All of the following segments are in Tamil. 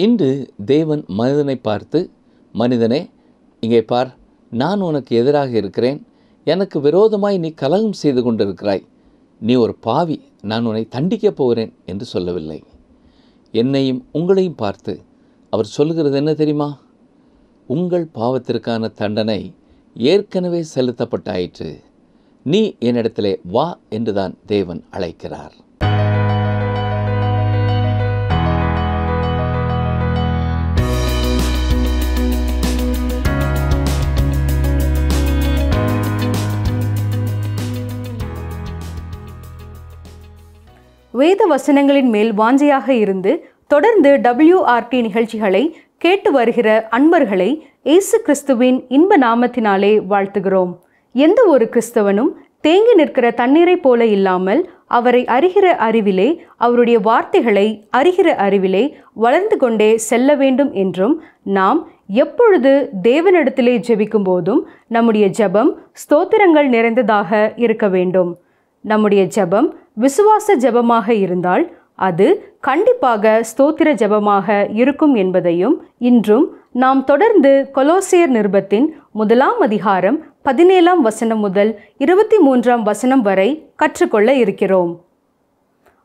இன்று தேவன் மனிதனை பார்த்து, மனிதனே, இங்கே பார், நான் உனக்கு எதிராக இருக்கிறேன், எனக்கு விரோதமாய் நீ கலகம் செய்து கொண்டிருக்கிறாய், நீ ஒரு பாவி, நான் உன்னை தண்டிக்கப் போகிறேன் என்று சொல்லவில்லை. என்னையும் உங்களையும் பார்த்து அவர் சொல்லுகிறது என்ன தெரியுமா? உங்கள் பாவத்திற்கான தண்டனை ஏற்கனவே செலுத்தப்பட்டாயிற்று, நீ என்னிடத்திலே வா என்றுதான் தேவன் அழைக்கிறார். வேத வசனங்களின் மேல் வாஞ்சையாக இருந்து தொடர்ந்து WRT நிகழ்ச்சிகளை கேட்டு வருகிற அன்பர்களை இயேசு கிறிஸ்துவின் இன்ப நாமத்தினாலே வாழ்த்துகிறோம். எந்த ஒரு கிறிஸ்தவனும் தேங்கி நிற்கிற தண்ணீரை போல இல்லாமல் அவரை அறிகிற அறிவிலே, அவருடைய வார்த்தைகளை அறிகிற அறிவிலே வளர்ந்து கொண்டே செல்ல வேண்டும் என்றும், நாம் எப்பொழுது தேவனிடத்திலே ஜெபிக்கும் போதும் நம்முடைய ஜெபம் ஸ்தோத்திரங்கள் நிறைந்ததாக இருக்க வேண்டும். நம்முடைய ஜெபம் விசுவாச ஜெபமாக இருந்தால் அது கண்டிப்பாக ஸ்தோத்திர ஜெபமாக இருக்கும் என்பதையும் இன்றும் நாம் தொடர்ந்து கொலோசியர் நிருபத்தின் 1ஆம் அதிகாரம் 17ஆம் வசனம் முதல் 23ஆம் வசனம் வரை கற்றுக்கொள்ள இருக்கிறோம்.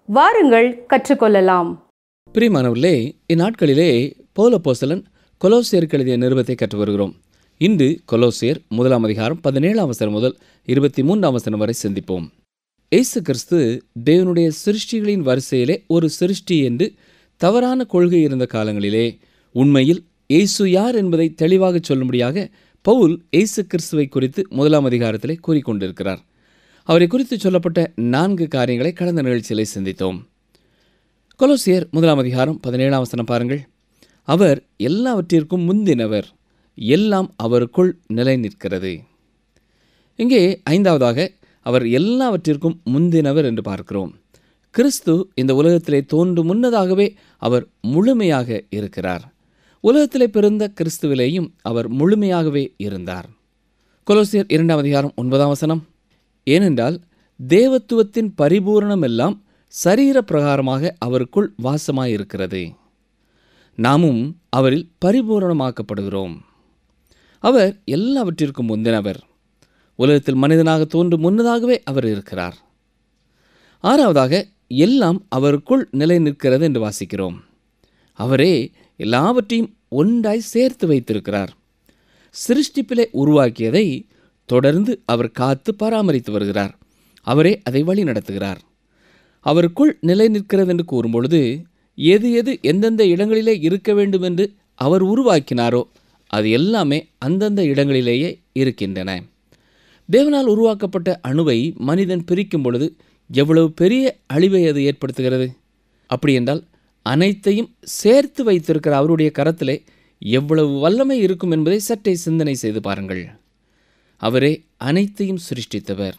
வாருங்கள் கற்றுக்கொள்ளலாம். பிரியமானவர்களே, இந்நாட்களிலே பவுல் அப்போஸ்தலன் கொலோசியருக்கு எழுதிய நிருபத்தை கற்று வருகிறோம். இன்று கொலோசியர் 1ஆம் அதிகாரம் 17ஆம் வசனம் முதல் 23ஆம் வசனம் வரை சிந்திப்போம். இயேசு கிறிஸ்து தேவனுடைய சிருஷ்டிகளின் வரிசையிலே ஒரு சிருஷ்டி என்று தவறான கொள்கை இருந்த காலங்களிலே உண்மையில் இயேசு யார் என்பதை தெளிவாக சொல்லும்படியாக பவுல் இயேசு கிறிஸ்துவை குறித்து 1ஆம் அதிகாரத்திலே கூறிக்கொண்டிருக்கிறார். அவரை குறித்து சொல்லப்பட்ட 4 காரியங்களை கடந்த நிகழ்ச்சியிலே சிந்தித்தோம். கொலோசியர் 1ஆம் அதிகாரம் 17ஆம் வசனம் பாருங்கள். அவர் எல்லாவற்றிற்கும் முந்தினவர், எல்லாம் அவருக்குள் நிலை நிற்கிறது. இங்கே 5வதாக அவர் எல்லாவற்றிற்கும் முந்தினவர் என்று பார்க்கிறோம். கிறிஸ்து இந்த உலகத்திலே தோன்றும் முன்னதாகவே அவர் முழுமையாக இருக்கிறார். உலகத்திலே பிறந்த கிறிஸ்துவிலேயும் அவர் முழுமையாகவே இருந்தார். கொலோசியர் 2ஆம் அதிகாரம் 9ஆம் வசனம். ஏனென்றால் தேவத்துவத்தின் பரிபூரணம் எல்லாம் சரீர பிரகாரமாக அவருக்குள் வாசமாயிருக்கிறது. நாமும் அவரில் பரிபூரணமாக்கப்படுகிறோம். அவர் எல்லாவற்றிற்கும் முந்தினவர். உலகத்தில் மனிதனாக தோன்றும் முன்னதாகவே அவர் இருக்கிறார். 6வதாக எல்லாம் அவருக்குள் நிலை நிற்கிறது என்று வாசிக்கிறோம். அவரே எல்லாவற்றையும் ஒன்றாய் சேர்த்து வைத்திருக்கிறார். சிருஷ்டிப்பிலே உருவாக்கியதை தொடர்ந்து அவர் காத்து பராமரித்து வருகிறார். அவரே அதை வழி நடத்துகிறார். அவருக்குள் நிலை நிற்கிறது என்று கூறும்பொழுது எது எது எந்தெந்த இடங்களிலே இருக்க வேண்டும் என்று அவர் உருவாக்கினாரோ அது எல்லாமே அந்தந்த இடங்களிலேயே இருக்கின்றன. தேவனால் உருவாக்கப்பட்ட அணுவை மனிதன் பிரிக்கும் பொழுது எவ்வளவு பெரிய அழிவை அது ஏற்படுத்துகிறது. அப்படி என்றால் அனைத்தையும் சேர்த்து வைத்திருக்கிற அவருடைய கரத்திலே எவ்வளவு வல்லமை இருக்கும் என்பதை சற்றே சிந்தனை செய்து பாருங்கள். அவரே அனைத்தையும் சிருஷ்டித்தவர்.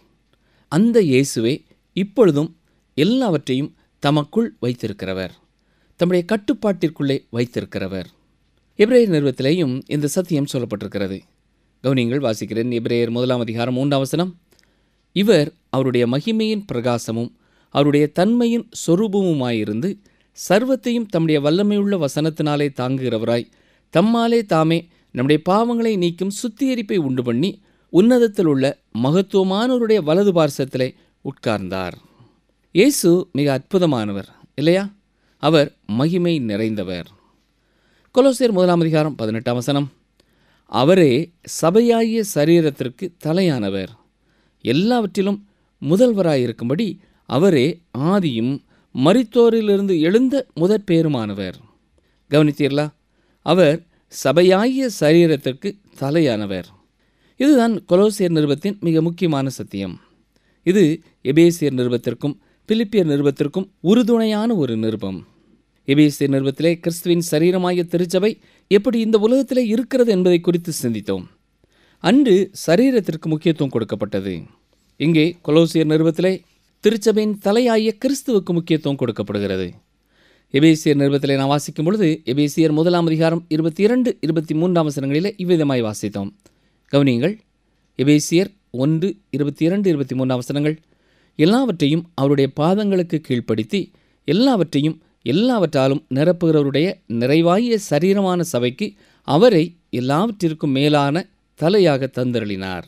அந்த இயேசுவே இப்பொழுதும் எல்லாவற்றையும் தமக்குள் வைத்திருக்கிறவர், தம்முடைய கட்டுப்பாட்டிற்குள்ளே வைத்திருக்கிறவர். எபிரேயர் நிருபத்திலேயும் இந்த சத்தியம் சொல்லப்பட்டிருக்கிறது. கவனியங்கள், வாசிக்கிறேன். எபிரேயர் 1ஆம் அதிகாரம் 3ஆம் வசனம். இவர் அவருடைய மகிமையின் பிரகாசமும் அவருடைய தன்மையின் சொரூபமுமாயிருந்து சர்வத்தையும் தம்முடைய வல்லமையுள்ள வசனத்தினாலே தாங்குகிறவராய் தம்மாலே தாமே நம்முடைய பாவங்களை நீக்கும் சுத்திகரிப்பை உண்டு பண்ணி உன்னதத்தில் உள்ள மகத்துவமானவருடைய வலது பார்சத்திலே உட்கார்ந்தார். இயேசு மிக அற்புதமானவர் இல்லையா? அவர் மகிமை நிறைந்தவர். கொலோசியர் 1ஆம் அதிகாரம் 18ஆம் வசனம். அவரே சபையாகிய சரீரத்திற்கு தலையானவர், எல்லாவற்றிலும் முதல்வராயிருக்கும்படி அவரே ஆதியும் மரித்தோரிலிருந்து எழுந்த முதற்பேருமானவர். கவனித்தீர்களா? அவர் சபையாகிய சரீரத்திற்கு தலையானவர். இதுதான் கொலோசியர் நிருபத்தின் மிக முக்கியமான சத்தியம். இது எபேசியர் நிருபத்திற்கும் பிலிப்பியர் நிருபத்திற்கும் உறுதுணையான ஒரு நிருபம். எபேசியர் நிருபத்திலே கிறிஸ்துவின் சரீரமாகிய திருச்சபை எப்படி இந்த உலகத்திலே இருக்கிறது என்பதை குறித்து சிந்தித்தோம். அன்று சரீரத்திற்கு முக்கியத்துவம் கொடுக்கப்பட்டது. இங்கே கொலோசியர் நிருபத்திலே திருச்சபையின் தலையாகிய கிறிஸ்துவுக்கு முக்கியத்துவம் கொடுக்கப்படுகிறது. எபேசியர் நிருபத்திலே நாம் வாசிக்கும் பொழுது எபேசியர் 1ஆம் அதிகாரம் 22, 23ஆம் வசனங்களிலே இவ்விதமாய் வாசித்தோம். கவனியுங்கள். எபேசியர் 1, 22, 23ஆம் வசனங்கள். எல்லாவற்றையும் அவருடைய பாதங்களுக்கு கீழ்ப்படுத்தி எல்லாவற்றையும் எல்லாவற்றாலும் நிரப்புகிறவருடைய நிறைவாகிய சரீரமான சபைக்கு அவரை எல்லாவற்றிற்கும் மேலான தலையாக தந்தருளினார்.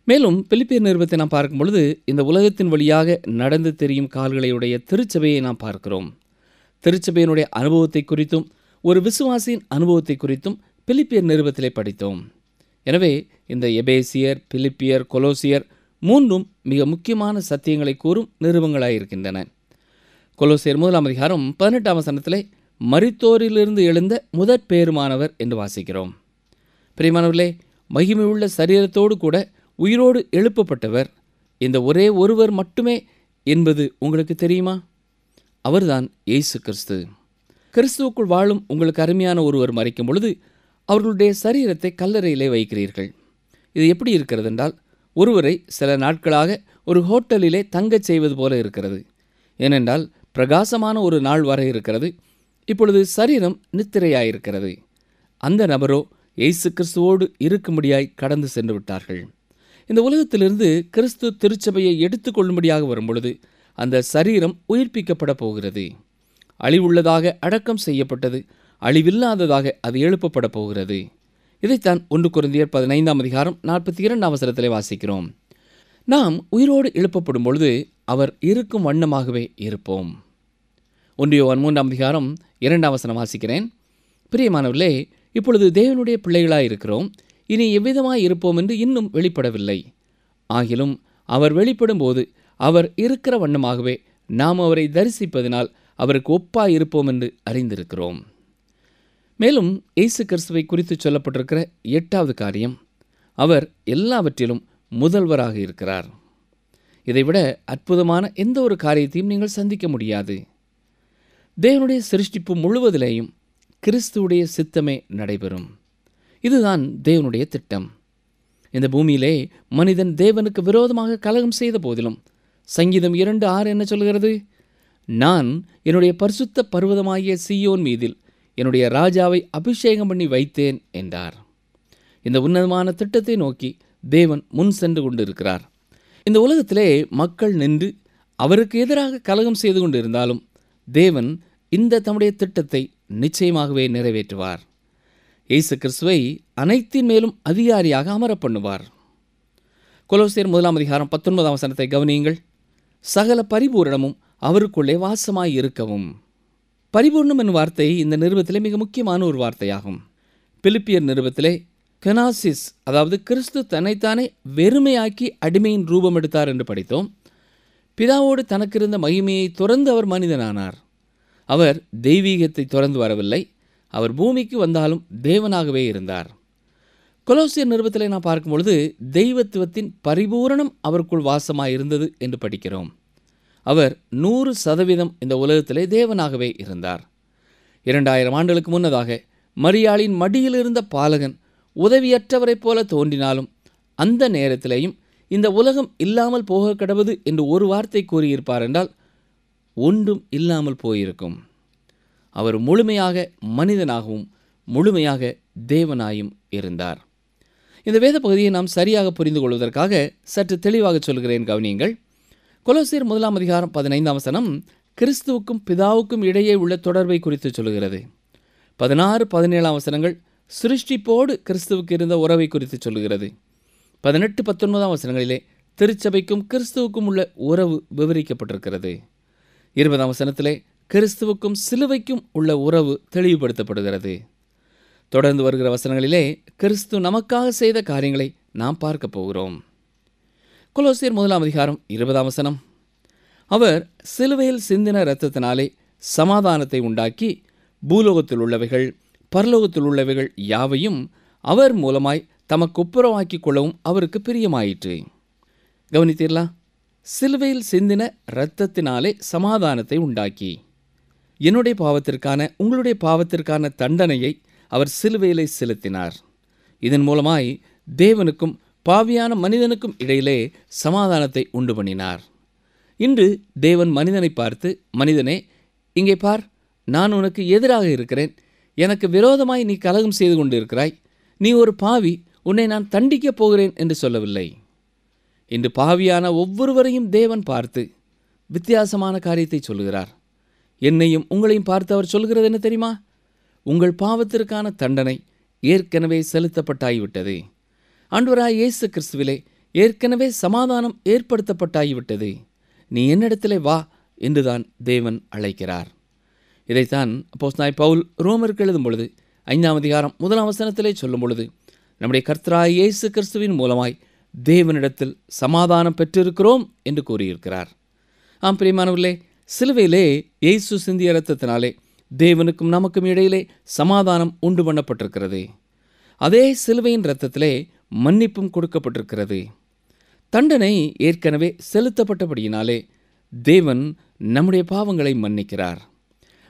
மேலும் பிலிப்பியர் நிருபத்தை நாம் பார்க்கும் பொழுது இந்த உலகத்தின் வழியாக நடந்து தெரியும் கால்களையுடைய திருச்சபையை நாம் பார்க்கிறோம். திருச்சபையினுடைய அனுபவத்தை குறித்தும் ஒரு விசுவாசியின் அனுபவத்தை குறித்தும் பிலிப்பியர் நிருபத்திலே படித்தோம். எனவே இந்த எபேசியர், பிலிப்பியர், கொலோசியர் மூன்றும் மிக முக்கியமான சத்தியங்களை கூறும் நிருபங்களாயிருக்கின்றன. கொலோசியர் 1:18 மரித்தோரிலிருந்து எழுந்த முதற் பேருமானவர் என்று வாசிக்கிறோம். பிரியமானவர்களே, மகிமையுள்ள சரீரத்தோடு கூட உயிரோடு எழுப்பப்பட்டவர் இந்த ஒரே ஒருவர் மட்டுமே என்பது உங்களுக்கு தெரியுமா? அவர்தான் இயேசு கிறிஸ்து. கிறிஸ்துவுக்குள் வாழும் உங்களுக்கு அருமையான ஒருவர் மரிக்கும் பொழுது அவர்களுடைய சரீரத்தை கல்லறையிலே வைக்கிறீர்கள். இது எப்படி இருக்கிறது என்றால், ஒருவரை சில நாட்களாக ஒரு ஹோட்டலிலே தங்கச் செய்வது போல இருக்கிறது. ஏனென்றால் பிரகாசமான ஒரு நாள் வர இருக்கிறது. இப்பொழுது சரீரம் நித்திரையாயிருக்கிறது. அந்த நபரோ இயேசு கிறிஸ்துவோடு இருக்கும்படியாய் கடந்து சென்று விட்டார்கள். இந்த உலகத்திலிருந்து கிறிஸ்து திருச்சபையை எடுத்துக்கொள்ளும்படியாக வரும்பொழுது அந்த சரீரம் உயிர்ப்பிக்கப்பட போகிறது. அழிவுள்ளதாக அடக்கம் செய்யப்பட்டது, அழிவில்லாததாக அது எழுப்பப்பட போகிறது. இதைத்தான் 1 கொரிந்தியர் 15:42 வாசிக்கிறோம். நாம் உயிரோடு எழுப்பப்படும் பொழுது அவர் இருக்கும் வண்ணமாகவே இருப்போம். 1 யோவான் 3:2 வாசிக்கிறேன். பிரியமானவர்களே, இப்பொழுது தேவனுடைய பிள்ளைகளாய் இருக்கிறோம். இனி எவ்விதமாய் இருப்போம் என்று இன்னும் வெளிப்படவில்லை. ஆகிலும் அவர் வெளிப்படும் போது அவர் இருக்கிற வண்ணமாகவே நாம் அவரை தரிசிப்பதினால் அவருக்கு ஒப்பாய் இருப்போம் என்று அறிந்திருக்கிறோம். மேலும் இயேசு கிறிஸ்துவை குறித்து சொல்லப்பட்டிருக்கிற 8வது காரியம், அவர் எல்லாவற்றிலும் முதல்வராக இருக்கிறார். இதைவிட அற்புதமான எந்த ஒரு காரியத்தையும் நீங்கள் சந்திக்க முடியாது. தேவனுடைய சிருஷ்டிப்பு முழுவதிலேயும் கிறிஸ்துவுடைய சித்தமே நடைபெறும். இதுதான் தேவனுடைய திட்டம். இந்த பூமியிலே மனிதன் தேவனுக்கு விரோதமாக கலகம் செய்த போதிலும் சங்கீதம் 2:6 என்ன சொல்கிறது? நான் என்னுடைய பரிசுத்த பர்வதமாகிய சீயோன் மீதில் என்னுடைய ராஜாவை அபிஷேகம் பண்ணி வைத்தேன் என்றார். இந்த உன்னதமான திட்டத்தை நோக்கி தேவன் முன் சென்று கொண்டிருக்கிறார். இந்த உலகத்திலே மக்கள் நின்று அவருக்கு எதிராக கலகம் செய்து கொண்டிருந்தாலும் தேவன் இந்த தம்முடைய திட்டத்தை நிச்சயமாகவே நிறைவேற்றுவார். இயேசு கிறிஸ்துவை அனைத்தின் மேலும் அதிகாரியாக அமர பண்ணுவார். கொலோசியர் 1:19 கவனியுங்கள். சகல பரிபூரணமும் அவருக்குள்ளே வாசமாய் இருக்கவும். பரிபூர்ணம் என்னும் வார்த்தை இந்த நிருபத்திலே மிக முக்கியமான ஒரு வார்த்தையாகும். பிலிப்பியர் நிருபத்திலே கெனாசிஸ், அதாவது கிறிஸ்து தன்னைத்தானே வெறுமையாக்கி அடிமையின் ரூபம் எடுத்தார் என்று படித்தோம். பிதாவோடு தனக்கிருந்த மகிமையை துறந்து அவர் மனிதனானார். அவர் தெய்வீகத்தை துறந்து வரவில்லை. அவர் பூமிக்கு வந்தாலும் தேவனாகவே இருந்தார். கொலோசியர் நிருபத்திலே நாம் பார்க்கும் பொழுது தெய்வத்துவத்தின் பரிபூரணம் அவருக்குள் வாசமாயிருந்தது என்று படிக்கிறோம். அவர் 100% இந்த உலகத்திலே தேவனாகவே இருந்தார். 2000 ஆண்டுகளுக்கு முன்னதாக மரியாளின் மடியில் இருந்த பாலகன் உதவியற்றவரைப் போல தோன்றினாலும் அந்த நேரத்திலேயும் இந்த உலகம் இல்லாமல் போக கடவுது என்று ஒரு வார்த்தை கூறியிருப்பார் என்றால் ஒன்றும் இல்லாமல் போயிருக்கும். அவர் முழுமையாக மனிதனாகவும் முழுமையாக தேவனாயும் இருந்தார். இந்த வேத பகுதியை நாம் சரியாக புரிந்து கொள்வதற்காக சற்று தெளிவாக சொல்கிறேன், கவனியுங்கள். கொலோசியர் 1:15 கிறிஸ்துவுக்கும் பிதாவுக்கும் இடையே உள்ள தொடர்பை குறித்து சொல்கிறது. 16-17 சிருஷ்டிப்போடு கிறிஸ்துவுக்கு இருந்த உறவை குறித்து சொல்கிறது. 18-19 திருச்சபைக்கும் கிறிஸ்துவுக்கும் உள்ள உறவு விவரிக்கப்பட்டிருக்கிறது. 20 கிறிஸ்துவுக்கும் சிலுவைக்கும் உள்ள உறவு தெளிவுபடுத்தப்படுகிறது. தொடர்ந்து வருகிற வசனங்களிலே கிறிஸ்து நமக்காக செய்த காரியங்களை நாம் பார்க்க போகிறோம். கொலோசியர் 1:20 அவர் சிலுவையில் சிந்தின இரத்தத்தினாலே சமாதானத்தை உண்டாக்கி பூலோகத்தில் உள்ளவைகள் பரலோகத்தில் உள்ளவைகள் யாவையும் அவர் மூலமாய் தமக்கு ஒப்புரவாக்கிக் கொள்ளவும் அவருக்கு பிரியமாயிற்று. கவனித்தீர்களா? சிலுவையில் சிந்தின இரத்தத்தினாலே சமாதானத்தை உண்டாக்கி, என்னுடைய பாவத்திற்கான உங்களுடைய பாவத்திற்கான தண்டனையை அவர் சிலுவையிலே செலுத்தினார். இதன் மூலமாய் தேவனுக்கும் பாவியான மனிதனுக்கும் இடையிலே சமாதானத்தை உண்டு பண்ணினார். இன்று தேவன் மனிதனை பார்த்து, மனிதனே, இங்கே பார், நான் உனக்கு எதிராக இருக்கிறேன், எனக்கு விரோதமாய் நீ கலகம் செய்து கொண்டிருக்கிறாய், நீ ஒரு பாவி, உன்னை நான் தண்டிக்கப் போகிறேன் என்று சொல்லவில்லை. இன்று பாவியான ஒவ்வொருவரையும் தேவன் பார்த்து வித்தியாசமான காரியத்தை சொல்கிறார். என்னையும் உங்களையும் பார்த்து அவர் சொல்கிறது என்ன தெரியுமா? உங்கள் பாவத்திற்கான தண்டனை ஏற்கனவே செலுத்தப்பட்டாகிவிட்டது. ஆண்டவராய் இயேசு கிறிஸ்துவிலே ஏற்கனவே சமாதானம் ஏற்படுத்தப்பட்டாகிவிட்டது. நீ என்னிடத்திலே வா என்றுதான் தேவன் அழைக்கிறார். இதைத்தான் அப்போஸ்தலனாகிய பவுல் ரோமருக்கு எழுதும் பொழுது 5ஆம் அதிகாரம் 1ஆம் வசனத்திலே சொல்லும் பொழுது, நம்முடைய கர்த்தராகிய இயேசு கிறிஸ்துவின் மூலமாய் தேவனிடத்தில் சமாதானம் பெற்றிருக்கிறோம் என்று கூறியிருக்கிறார். ஆம் பிரியமானவர்களே, சிலுவையிலே இயேசு சிந்திய இரத்தத்தினாலே தேவனுக்கும் நமக்கும் இடையிலே சமாதானம் உண்டு பண்ணப்பட்டிருக்கிறது. அதே சிலுவையின் இரத்தத்திலே மன்னிப்பும் கொடுக்கப்பட்டிருக்கிறது. தண்டனை ஏற்கனவே செலுத்தப்பட்டபடியினாலே தேவன் நம்முடைய பாவங்களை மன்னிக்கிறார்.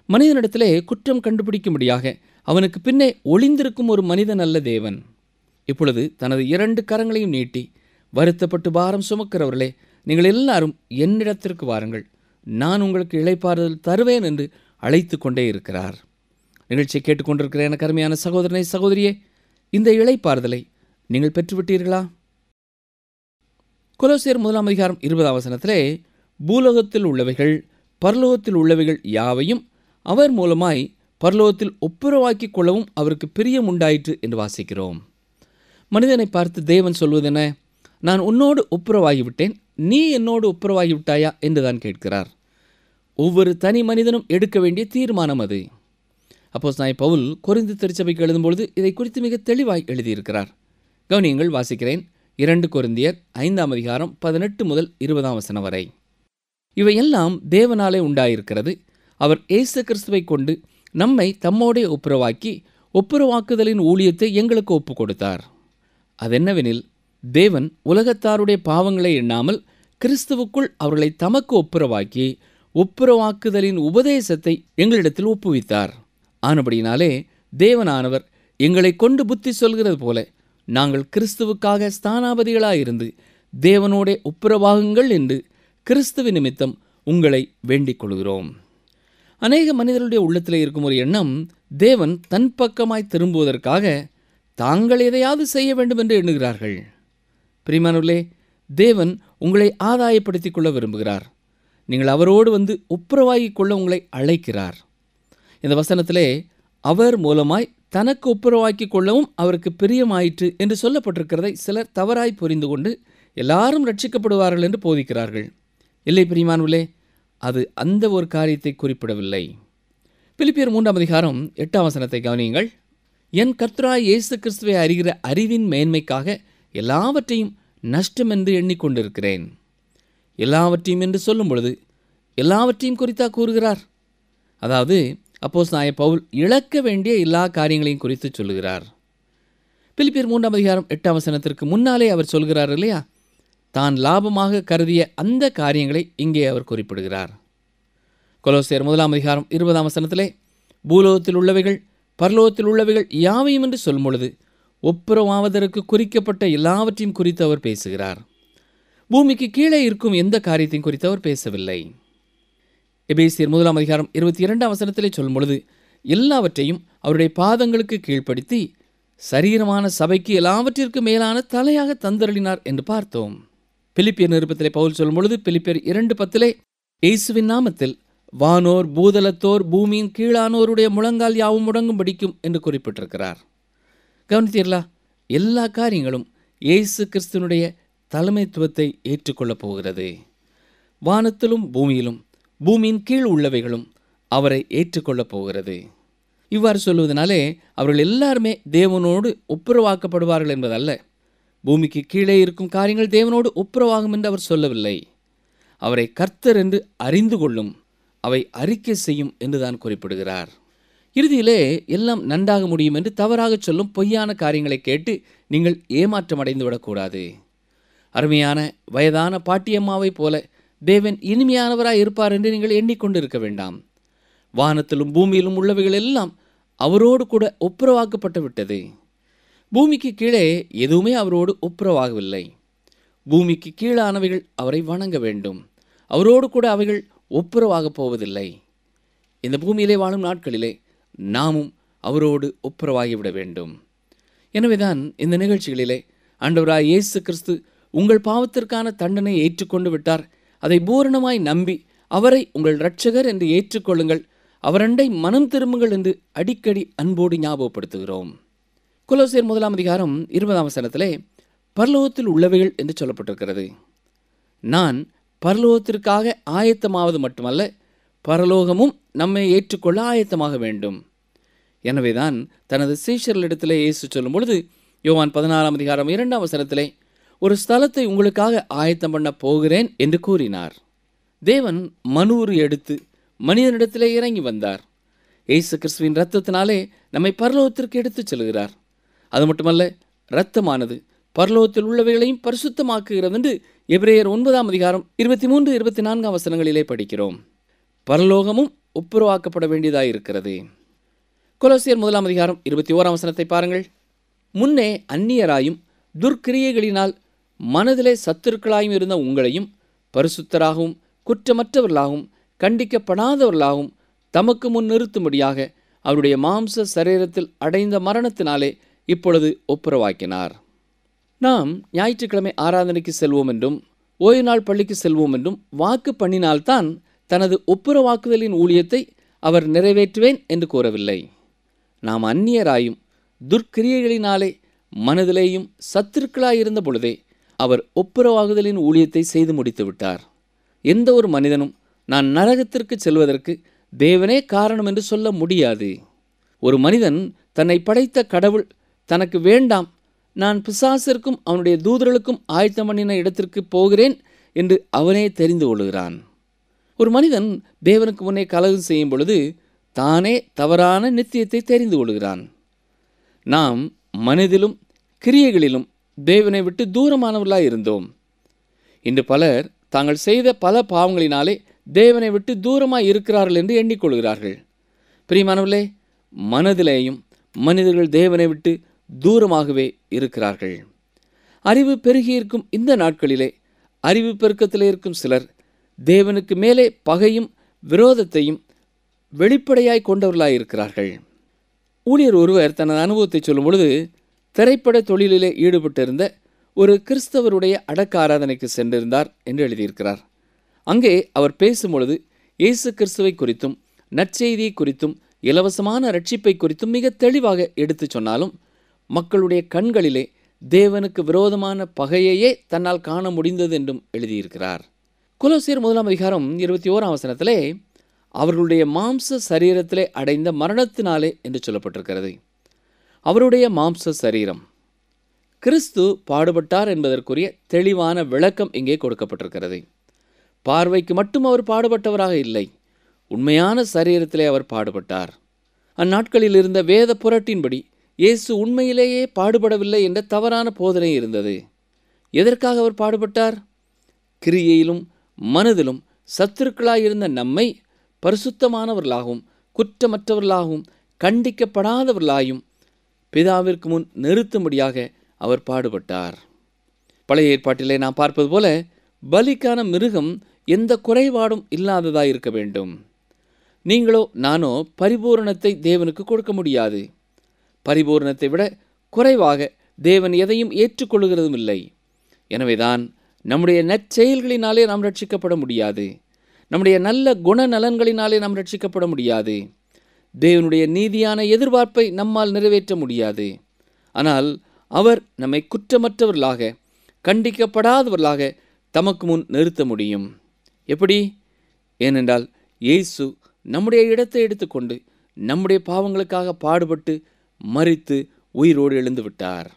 மனிதனிடத்திலே குற்றம் கண்டுபிடிக்கும்படியாக அவனுக்கு பின்னே ஒளிந்திருக்கும் ஒரு மனிதன் அல்ல தேவன். இப்பொழுது தனது 2 கரங்களையும் நீட்டி, வருத்தப்பட்டு பாரம் சுமக்கிறவர்களே, நீங்கள் எல்லாரும் என்னிடத்திற்கு வாருங்கள், நான் உங்களுக்கு இளைப்பாறுதல் தருவேன் என்று அழைத்து கொண்டே இருக்கிறார். நிகழ்ச்சியை கேட்டுக்கொண்டிருக்கிற எனக்கு அருமையான சகோதரனே, சகோதரியே, இந்த இளைப்பாறுதலை நீங்கள் பெற்றுவிட்டீர்களா? கொலோசியர் 1ஆம் அதிகாரம் 20ஆம் வசனத்திலே, பூலோகத்தில் உள்ளவைகள் பரலோகத்தில் உள்ளவைகள் யாவையும் அவர் மூலமாய் பரலோகத்தில் ஒப்புரவாக்கிக் கொள்ளவும் அவருக்கு பிரியம் உண்டாயிற்று என்று வாசிக்கிறோம். மனிதனை பார்த்து தேவன் சொல்வதென, நான் உன்னோடு ஒப்புரவாகிவிட்டேன், நீ என்னோடு ஒப்புரவாகிவிட்டாயா என்றுதான் கேட்கிறார். ஒவ்வொரு தனி மனிதனும் எடுக்க வேண்டிய தீர்மானம் அது. அப்போஸ்தலனாகிய பவுல் கொரிந்து திருச்சபைக்கு எழுதும்பொழுது இதை குறித்து மிக தெளிவாய் எழுதியிருக்கிறார். கவனியங்கள், வாசிக்கிறேன். 2 கொரிந்தியர் 5ஆம் அதிகாரம் 18 முதல் 20ஆம் வசனம் வரை. இவையெல்லாம் தேவனாலே உண்டாயிருக்கிறது. அவர் இயேசு கிறிஸ்துவை கொண்டு நம்மை தம்மோடே ஒப்புரவாக்கி ஒப்புரவாக்குதலின் ஊழியத்தை எங்களுக்கு ஒப்புக் கொடுத்தார். அதென்னவெனில், தேவன் உலகத்தாருடைய பாவங்களை எண்ணாமல் கிறிஸ்துவுக்குள் அவர்களை தமக்கு ஒப்புரவாக்கி ஒப்புரவாக்குதலின் உபதேசத்தை எங்களிடத்தில் ஒப்புவித்தார். ஆனபடியினாலே தேவனானவர் எங்களை கொண்டு புத்தி சொல்கிறது போல நாங்கள் கிறிஸ்துவுக்காக ஸ்தானாபதிகளாயிருந்து தேவனோடே ஒப்புரவாகுங்கள் என்று கிறிஸ்துவ நிமித்தம் உங்களை வேண்டிக் கொள்கிறோம். அநேக மனிதர்களுடைய உள்ளத்தில் இருக்கும் ஒரு எண்ணம், தேவன் தன் பக்கமாய் திரும்புவதற்காக தாங்கள் எதையாவது செய்ய வேண்டும் என்று எண்ணுகிறார்கள். பிரியமானவர்களே, தேவன் உங்களை ஆதாயப்படுத்திக் கொள்ள விரும்புகிறார். நீங்கள் அவரோடு வந்து ஒப்புரவாகிக் கொள்ள உங்களை அழைக்கிறார். இந்த வசனத்திலே அவர் மூலமாய் தனக்கு ஒப்புரவாக்கிக் கொள்ளவும் அவருக்கு பிரியமாயிற்று என்று சொல்லப்பட்டிருக்கிறதை சிலர் தவறாய் புரிந்து கொண்டு எல்லாரும் ரட்சிக்கப்படுவார்கள் என்று போதிக்கிறார்கள். இல்லை பிரியமானவர்களே, அது அந்த ஒரு காரியத்தை குறிப்பிடவில்லை. பிலிப்பியர் 3ஆம் அதிகாரம் 8ஆம் வசனத்தை கவனியுங்கள். என் கர்த்தராகிய இயேசு கிறிஸ்துவை அறிகிற அறிவின் மேன்மைக்காக எல்லாவற்றையும் நஷ்டம் என்று எண்ணிக்கொண்டிருக்கிறேன். எல்லாவற்றையும் என்று சொல்லும் பொழுது எல்லாவற்றையும் குறித்தா கூறுகிறார். அதாவது அப்போஸ்தலனாகிய பவுல் இழக்க வேண்டிய எல்லா காரியங்களையும் குறித்து சொல்லுகிறார். பிலிப்பியர் 3ஆம் அதிகாரம் 8ஆம் வசனத்திற்கு முன்னாலே அவர் சொல்கிறார் இல்லையா, தான் லாபமாக கருதிய அந்த காரியங்களை இங்கே அவர் குறிப்பிடுகிறார். கொலோசியர் 1ஆம் அதிகாரம் 20ஆம் வசனத்திலே, பூலோகத்தில் உள்ளவைகள் பரலோகத்தில் உள்ளவைகள் யாவையும் என்று சொல்லும் பொழுது ஒப்புரவாவதற்கு குறிக்கப்பட்ட எல்லாவற்றையும் குறித்து அவர் பேசுகிறார். பூமிக்கு கீழே இருக்கும் எந்த காரியத்தையும் குறித்து அவர் பேசவில்லை. எபேசியர் 1ஆம் அதிகாரம் 22ஆம் வசனத்திலே சொல்லும் பொழுது எல்லாவற்றையும் அவருடைய பாதங்களுக்கு கீழ்ப்படுத்தி சரீரமான சபைக்கு எல்லாவற்றிற்கும் மேலான தலையாக தந்தருளினார் என்று பார்த்தோம். பிலிப்பியர் நிருபத்திலே பவுல் சொல்லும் பொழுது பிலிப்பியர் 2:10 இயேசுவின் நாமத்தில் வானோர் பூதலத்தோர் பூமியின் கீழானோருடைய முழங்கால் யாவும் முடங்கும் படிக்கும் என்று குறிப்பிட்டிருக்கிறார். கவனித்தீர்களா? எல்லா காரியங்களும் இயேசு கிறிஸ்துவனுடைய தலைமைத்துவத்தை ஏற்றுக்கொள்ளப் போகிறது. வானத்திலும் பூமியிலும் பூமியின் கீழ் உள்ளவைகளும் அவரை ஏற்றுக்கொள்ளப் போகிறது. இவ்வாறு சொல்வதனாலே அவர்கள் எல்லாருமே தேவனோடு ஒப்புரவாக்கப்படுவார்கள் என்பதல்ல. பூமிக்கு கீழே இருக்கும் காரியங்கள் தேவனோடு ஒப்புரவாகும் என்று அவர் சொல்லவில்லை. அவரை கர்த்தர் என்று அறிந்து கொள்ளும், அவை அறிக்கை செய்யும் என்றுதான் குறிப்பிடுகிறார். இறுதியிலே எல்லாம் நன்றாக முடியும் என்று தவறாக சொல்லும் பொய்யான காரியங்களை கேட்டு நீங்கள் ஏமாற்றம் அடைந்து விடக்கூடாது. அருமையான வயதான பாட்டியம்மாவை போல தேவன் இனிமையானவராய் இருப்பார் என்று நீங்கள் எண்ணிக்கொண்டு இருக்க வேண்டாம். வானத்திலும் பூமியிலும் உள்ளவைகள் எல்லாம் அவரோடு கூட ஒப்புரவாக்கப்பட்டு விட்டது. பூமிக்கு கீழே எதுவுமே அவரோடு ஒப்புரவாகவில்லை. பூமிக்கு கீழானவைகள் அவரை வணங்க வேண்டும். அவரோடு கூட அவைகள் ஒப்புரவாகப் போவதில்லை. இந்த பூமியிலே வாழும் நாட்களிலே நாமும் அவரோடு ஒப்புரவாகிவிட வேண்டும். எனவேதான் இந்த நிகழ்ச்சிகளிலே ஆண்டவராய் இயேசு கிறிஸ்து உங்கள் பாவத்திற்கான தண்டனை ஏற்றுக்கொண்டு விட்டார், அதை பூரணமாய் நம்பி அவரை உங்கள் இரட்சகர் என்று ஏற்றுக்கொள்ளுங்கள், அவரண்டை மனம் திரும்புங்கள் என்று அடிக்கடி அன்போடு ஞாபகப்படுத்துகிறோம். கொலோசியர் 1:20 பரலோகத்தில் உள்ளவைகள் என்று சொல்லப்பட்டிருக்கிறது. நான் பரலோகத்திற்காக ஆயத்தமாவது மட்டுமல்ல, பரலோகமும் நம்மை ஏற்றுக்கொள்ள ஆயத்தமாக வேண்டும். எனவேதான் தனது சீஷர்களிடத்திலே இயேசு சொல்லும் பொழுது யோவான் 14:2 ஒரு ஸ்தலத்தை உங்களுக்காக ஆயத்தம் பண்ண போகிறேன் என்று கூறினார். தேவன் மனுவுரு எடுத்து மனிதனிடத்திலே இறங்கி வந்தார். இயேசு கிறிஸ்துவின் இரத்தத்தினாலே நம்மை பரலோகத்திற்கு எடுத்துச் செல்கிறார். அது மட்டுமல்ல, இரத்தமானது பரலோகத்தில் உள்ளவைகளையும் பரிசுத்தமாக்குகிறது என்று எபிரேயர் 9:23-24 படிக்கிறோம். பரலோகமும் ஒப்புரவாக்கப்பட வேண்டியதாயிருக்கிறது. கொலோசியர் 1:21 பாருங்கள். முன்னே அந்நியராயும் துர்க்கிரியைகளினால் மனதிலே சத்துருக்களாயும் இருந்த உங்களையும் பரிசுத்தராகவும் குற்றமற்றவர்களாகவும் கண்டிக்கப்படாதவர்களாகவும் தமக்கு முன் நிறுத்தும்படியாக அவருடைய மாம்ச சரீரத்தில் அடைந்த மரணத்தினாலே இப்பொழுது ஒப்புரவாக்கினார். நாம் ஞாயிற்றுக்கிழமை ஆராதனைக்கு செல்வோம் என்றும் ஓய்வு நாள் பள்ளிக்கு செல்வோம் என்றும் வாக்கு பண்ணினால்தான் தனது ஒப்புரவாக்குதலின் ஊழியத்தை அவர் நிறைவேற்றுவேன் என்று கூறவில்லை. நாம் அந்நியராயும் துர்க்கிரியைகளினாலே மனதிலேயும் சத்துருக்களாயிருந்த பொழுதே அவர் ஒப்புரவாகுதலின் ஊழியத்தை செய்து முடித்து விட்டார். எந்த ஒரு மனிதனும் நான் நரகத்திற்கு செல்வதற்கு தேவனே காரணம் என்று சொல்ல முடியாது. ஒரு மனிதன் தன்னை படைத்த கடவுள் தனக்கு வேண்டாம், நான் பிசாசிற்கும் அவனுடைய தூதர்களுக்கும் ஆயத்தம் பண்ணின இடத்திற்கு போகிறேன் என்று அவனே தெரிந்து கொள்கிறான். ஒரு மனிதன் தேவனுக்கு முன்னே கலகம் செய்யும் பொழுது தானே தவறான நித்தியத்தை தெரிந்து கொள்கிறான். நாம் மனதிலும் கிரியைகளிலும் தேவனை விட்டு தூரமானவர்களாய் இருந்தோம். இன்று பலர் தாங்கள் செய்த பல பாவங்களினாலே தேவனை விட்டு தூரமாய் இருக்கிறார்கள் என்று எண்ணிக்கொள்கிறார்கள். பிரியமானவர்களே, மனதிலேயும் மனிதர்கள் தேவனை விட்டு தூரமாகவே இருக்கிறார்கள். அறிவு பெருகியிருக்கும் இந்த நாட்களிலே அறிவு பெருக்கத்திலே இருக்கும் சிலர் தேவனுக்கு மேலே பகையும் விரோதத்தையும் வெளிப்படையாய் கொண்டவர்களாயிருக்கிறார்கள். ஊழியர் ஒருவர் தனது அனுபவத்தை சொல்லும் பொழுது, திரைப்பட தொழிலிலே ஈடுபட்டிருந்த ஒரு கிறிஸ்தவருடைய அடக்க ஆராதனைக்கு சென்றிருந்தார் என்று எழுதியிருக்கிறார். அங்கே அவர் பேசும்பொழுது இயேசு கிறிஸ்துவை குறித்தும் நற்செய்தியை குறித்தும் இலவசமான ரட்சிப்பை குறித்தும் மிக தெளிவாக எடுத்து சொன்னாலும் மக்களுடைய கண்களிலே தேவனுக்கு விரோதமான பகையையே தன்னால் காண முடிந்தது என்றும் எழுதியிருக்கிறார். கொலோசியர் 1:21 அவர்களுடைய மாம்ச சரீரத்திலே அடைந்த மரணத்தினாலே என்று சொல்லப்பட்டிருக்கிறது. அவருடைய மாம்ச சரீரம் கிறிஸ்து பாடுபட்டார் என்பதற்குரிய தெளிவான விளக்கம் இங்கே கொடுக்கப்பட்டிருக்கிறது. பார்வைக்கு மட்டும் அவர் பாடுபட்டவராக இல்லை, உண்மையான சரீரத்திலே அவர் பாடுபட்டார். அந்நாட்களில் இருந்த வேத புரட்டின்படி இயேசு உண்மையிலேயே பாடுபடவில்லை என்ற தவறான போதனை இருந்தது. எதற்காக அவர் பாடுபட்டார்? கிரியையிலும் மனதிலும் சத்துருக்களாயிருந்த நம்மை பரிசுத்தமானவர்களாகவும் குற்றமற்றவர்களாகவும் கண்டிக்கப்படாதவர்களாயும் பிதாவிற்கு முன் நிறுத்தும்படியாக அவர் பாடுபட்டார். பழைய ஏற்பாட்டிலே நாம் பார்ப்பது போல பலிக்கான மிருகம் எந்த குறைபாடும் இல்லாததாய் இருக்க வேண்டும். நீங்களோ நானோ பரிபூரணத்தை தேவனுக்கு கொடுக்க முடியாது. பரிபூரணத்தை விட குறைவாக தேவன் எதையும் ஏற்றுக்கொள்கிறதும் இல்லை. எனவேதான் நம்முடைய நற்செயல்களினாலே நாம் ரட்சிக்கப்பட முடியாது. நம்முடைய நல்ல குணநலன்களினாலே நாம் ரட்சிக்கப்பட முடியாது. தேவனுடைய நீதியான எதிர்பார்ப்பை நம்மால் நிறைவேற்ற முடியாது. ஆனால் அவர் நம்மை குற்றமற்றவர்களாக கண்டிக்கப்படாதவர்களாக தமக்கு முன் நிறுத்த முடியும். எப்படி? ஏனென்றால் இயேசு நம்முடைய இடத்தை எடுத்துக்கொண்டு நம்முடைய பாவங்களுக்காக பாடுபட்டு மரித்து உயிரோடு எழுந்து விட்டார்.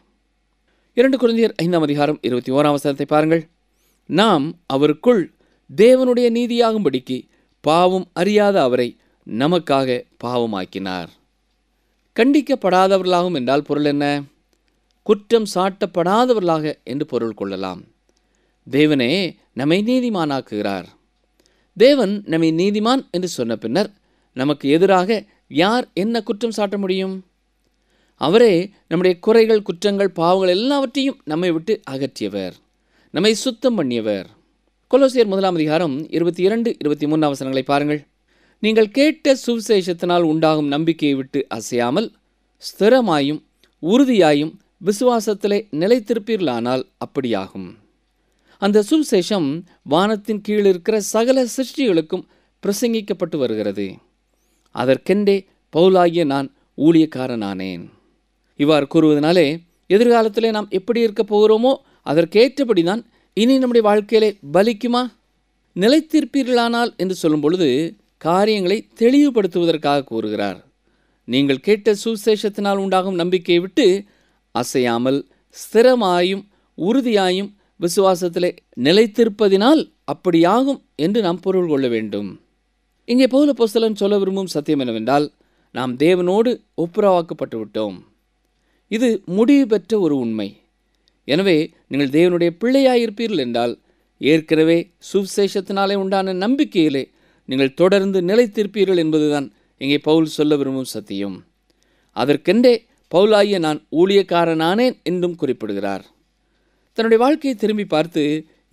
2 கொரிந்தியர் 5:21 பாருங்கள். நாம் அவருக்குள் தேவனுடைய நீதியாகும்படிக்கு பாவம் அறியாத அவரை நமக்காக பாவமாக்கினார். கண்டிக்கப்படாதவர்களாகும் என்றால் பொருள் என்ன? குற்றம் சாட்டப்படாதவர்களாக என்று பொருள் கொள்ளலாம். தேவனே நம்மை நீதிமானாக்குகிறார். தேவன் நம்மை நீதிமான் என்று சொன்ன பின்னர் நமக்கு எதிராக யார் என்ன குற்றம் சாட்ட முடியும்? அவரே நம்முடைய குறைகள், குற்றங்கள், பாவங்கள் எல்லாவற்றையும் நம்மை விட்டு அகற்றியவர், நம்மை சுத்தம் பண்ணியவர். கொலோசியர் 1:22-23 பாருங்கள். நீங்கள் கேட்ட சுவிசேஷத்தினால் உண்டாகும் நம்பிக்கையை விட்டு அசையாமல் ஸ்திரமாயும் உறுதியாயும் விசுவாசத்திலே நிலைத்திருப்பீர்களானால் அப்படியாகும். அந்த சுவிசேஷம் வானத்தின் கீழ் இருக்கிற சகல சிருஷ்டிகளுக்கும் பிரசங்கிக்கப்பட்டு வருகிறது. அதற்கென்றே பவுலாகிய நான் ஊழியக்காரனானேன். இவ்வாறு கூறுவதனாலே எதிர்காலத்திலே நாம் எப்படி இருக்க போகிறோமோ அதற்கேற்றபடி தான் இனி நம்முடைய வாழ்க்கையிலே பலிக்குமா? நிலைத்திருப்பீர்களானால் என்று சொல்லும் பொழுது காரியங்களை தெளிவுபடுத்துவதற்காக கூறுகிறார். நீங்கள் கேட்ட சுவிசேஷத்தினால் உண்டாகும் நம்பிக்கையை விட்டு அசையாமல் ஸ்திரமாயும் உறுதியாயும் விசுவாசத்திலே நிலைத்திருப்பதினால் அப்படியாகும் என்று நாம் பொருள் கொள்ள வேண்டும். இங்கே பவுல் அப்போஸ்தலன் சொல்ல விரும்பும் சத்தியம் என்னவென்றால், நாம் தேவனோடு ஒப்புரவாக்கப்பட்டு விட்டோம். இது முடிவு பெற்ற ஒரு உண்மை. எனவே நீங்கள் தேவனுடைய பிள்ளையாயிருப்பீர்கள் என்றால் ஏற்கனவே சுவிசேஷத்தினாலே உண்டான நம்பிக்கையிலே நீங்கள் தொடர்ந்து நிலைத்திருப்பீர்கள் என்பதுதான் இங்கே பவுல் சொல்ல விரும்பும் சத்தியம். அதற்கென்றே பவுலாகிய நான் ஊழியக்காரனானேன் என்றும் குறிப்பிடுகிறார். தன்னுடைய வாழ்க்கையை திரும்பி பார்த்து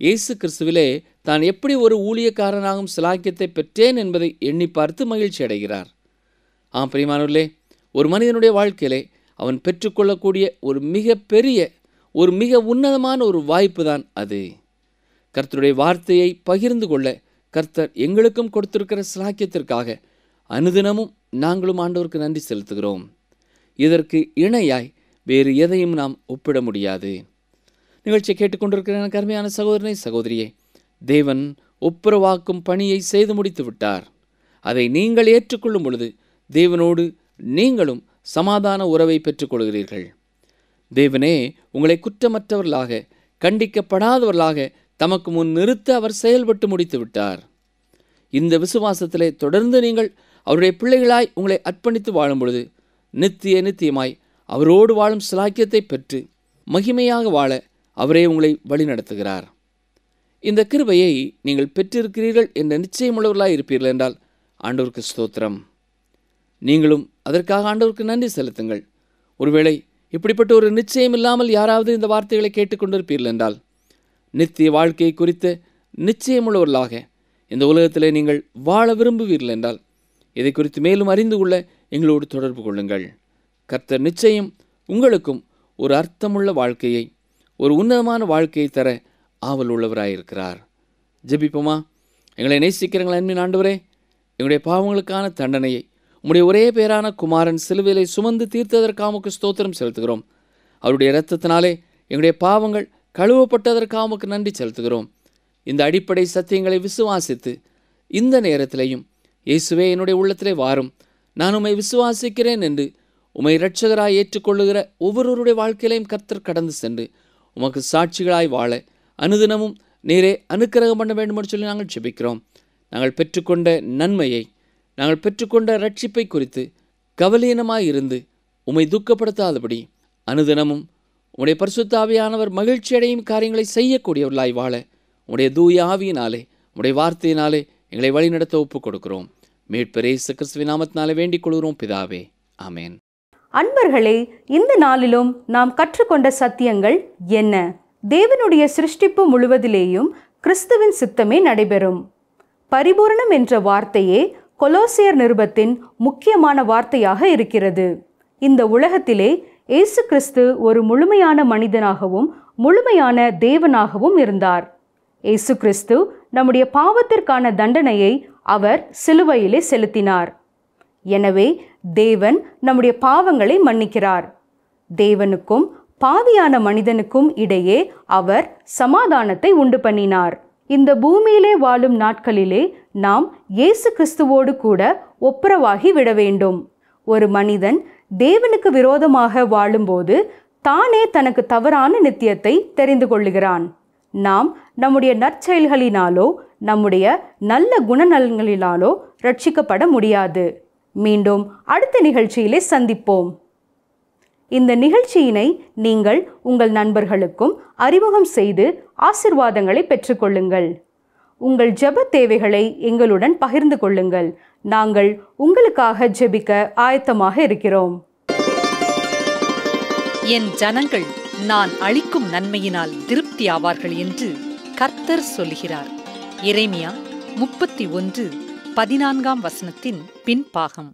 இயேசு கிறிஸ்துவிலே தான் எப்படி ஒரு ஊழியக்காரனாகும் சிலாக்கியத்தை பெற்றேன் என்பதை எண்ணி பார்த்து மகிழ்ச்சி அடைகிறார். பிரியமானவர்களே, ஒரு மனிதனுடைய வாழ்க்கையிலே அவன் பெற்றுக்கொள்ளக்கூடிய ஒரு மிக பெரிய, ஒரு மிக உன்னதமான ஒரு வாய்ப்பு தான் அது. கர்த்தருடைய வார்த்தையை பகிர்ந்து கொள்ள கர்த்தர் எங்களுக்கும் கொடுத்திருக்கிற சிலாக்கியத்திற்காக அனுதினமும் நாங்களும் ஆண்டவருக்கு நன்றி செலுத்துகிறோம். இதற்கு இணையாய் வேறு எதையும் நாம் ஒப்பிட முடியாது. நிகழ்ச்சியை கேட்டுக்கொண்டிருக்கிற எனக்கு அருமையான சகோதரனை, சகோதரியே, தேவன் ஒப்புரவாக்கும் பணியை செய்து முடித்து விட்டார். அதை நீங்கள் ஏற்றுக்கொள்ளும் பொழுது தேவனோடு நீங்களும் சமாதான உறவை பெற்றுக்கொள்கிறீர்கள். தேவனே உங்களை குற்றமற்றவர்களாக, கண்டிக்கப்படாதவர்களாக தமக்கு முன் நிறுத்த அவர் செயல்பட்டு முடித்து விட்டார். இந்த விசுவாசத்திலே தொடர்ந்து நீங்கள் அவருடைய பிள்ளைகளாய் உங்களை அர்ப்பணித்து வாழும் பொழுது நித்தியமாய் அவரோடு வாழும் சிலாக்கியத்தை பெற்று மகிமையாக வாழ அவரே உங்களை வழிநடத்துகிறார். இந்த கிருபையை நீங்கள் பெற்றிருக்கிறீர்கள் என்ற நிச்சயமுள்ளவர்களாய் இருப்பீர்கள் என்றால் ஆண்டவருக்கு ஸ்தோத்திரம். நீங்களும் அதற்காக ஆண்டவருக்கு நன்றி செலுத்துங்கள். ஒருவேளை இப்படிப்பட்ட ஒரு நிச்சயம் இல்லாமல் யாராவது இந்த வார்த்தைகளை கேட்டுக்கொண்டிருப்பீர்கள் என்றால் நித்திய வாழ்க்கையை குறித்த நிச்சயமுள்ளவர்களாக இந்த உலகத்திலே நீங்கள் வாழ விரும்புவீர்கள் என்றால் இதை குறித்து மேலும் அறிந்து கொள்ள எங்களோடு தொடர்பு கொள்ளுங்கள். கர்த்தர் நிச்சயம் உங்களுக்கும் ஒரு அர்த்தமுள்ள வாழ்க்கையை, ஒரு உன்னதமான வாழ்க்கையை தர ஆவல் உள்ளவராயிருக்கிறார். ஜெபிப்போமா? எங்களை நேசிக்கிறீங்களா அன்பின் ஆண்டவரே, எங்களுடைய பாவங்களுக்கான தண்டனையை உம்முடைய ஒரே பேரான குமாரன் சிலுவையிலே சுமந்து தீர்த்ததற்காக உமக்கு ஸ்தோத்திரம் செலுத்துகிறோம். அவருடைய இரத்தத்தினாலே எங்களுடைய பாவங்கள் கழுவப்பட்டதற்காக உமக்கு நன்றி செலுத்துகிறோம். இந்த அடிப்படை சத்தியங்களை விசுவாசித்து இந்த நேரத்திலேயும் இயேசுவே என்னுடைய உள்ளத்திலே வாரும், நான் உம்மை விசுவாசிக்கிறேன் என்று உம்மை இரட்சகராய் ஏற்றுக்கொள்ளுகிற ஒவ்வொருவருடைய வாழ்க்கையிலையும் கர்த்தர் கடந்து சென்று உமக்கு சாட்சிகளாய் வாழ அனுதினமும் நீரே அனுக்கிரகம் பண்ண வேண்டும் என்று சொல்லி நாங்கள் ஜெபிக்கிறோம். நாங்கள் பெற்றுக்கொண்ட நன்மையை, நாங்கள் பெற்றுக்கொண்ட ரட்சிப்பை குறித்து கவலீனமாய் இருந்து உம்மை துக்கப்படுத்தாதபடி அனுதினமும் உம்முடைய பரிசுத்த ஆவியானவர் மகிழ்ச்சி அடையும் காரியங்களை செய்யக்கூடியவர்களாய் வாழ உம்முடைய தூய ஆவியினாலே, உம்முடைய வார்த்தையினாலே எங்களை வழிநடத்த ஒப்புக் கொடுக்கிறோம். மீட்பர் இயேசு கிறிஸ்துவின் நாமத்தினாலே வேண்டிக் கொள்கிறோம் பிதாவே, ஆமென். அன்பர்களே, இந்த நாளிலும் நாம் கற்றுக்கொண்ட சத்தியங்கள் என்ன? தேவனுடைய சிருஷ்டிப்பு முழுவதிலேயும் கிறிஸ்துவின் சித்தமே நடைபெறும். பரிபூரணம் என்ற வார்த்தையே கொலோசியர் நிருபத்தின் முக்கியமான வார்த்தையாக இருக்கிறது. இந்த உலகத்திலே இயேசு கிறிஸ்து ஒரு முழுமையான மனிதனாகவும் முழுமையான தேவனாகவும் இருந்தார். இயேசு கிறிஸ்து நம்முடைய பாவத்திற்கான தண்டனையை அவர் சிலுவையிலே செலுத்தினார். எனவே தேவன் நம்முடைய பாவங்களை மன்னிக்கிறார். தேவனுக்கும் பாவியான மனிதனுக்கும் இடையே அவர் சமாதானத்தை உண்டு பண்ணினார். இந்த பூமியிலே வாழும் நாட்களிலே நாம் இயேசு கிறிஸ்துவோடு கூட ஒப்புரவாகி விட வேண்டும். ஒரு மனிதன் தேவனுக்கு விரோதமாக வாழும்போது தானே தனக்கு தவறான நித்தியத்தை தெரிந்து கொள்ளுகிறான். நாம் நம்முடைய நற்செயல்களினாலோ நம்முடைய நல்ல குணநலன்களினாலோ ரட்சிக்கப்பட முடியாது. மீண்டும் அடுத்த நிகழ்ச்சியிலே சந்திப்போம். இந்த நிகழ்ச்சியினை நீங்கள் உங்கள் நண்பர்களுக்கும் அறிமுகம் செய்து ஆசீர்வாதங்களை பெற்றுக்கொள்ளுங்கள். உங்கள் ஜெப தேவைகளை எங்களுடன் பகிர்ந்து கொள்ளுங்கள். நாங்கள் உங்களுக்காக ஜெபிக்க ஆயத்தமாக இருக்கிறோம். என் ஜனங்கள் நான் அளிக்கும் நன்மையினால் திருப்தி ஆவார்கள் என்று கர்த்தர் சொல்கிறார். எரேமியா 31:14 பின்பாகம்.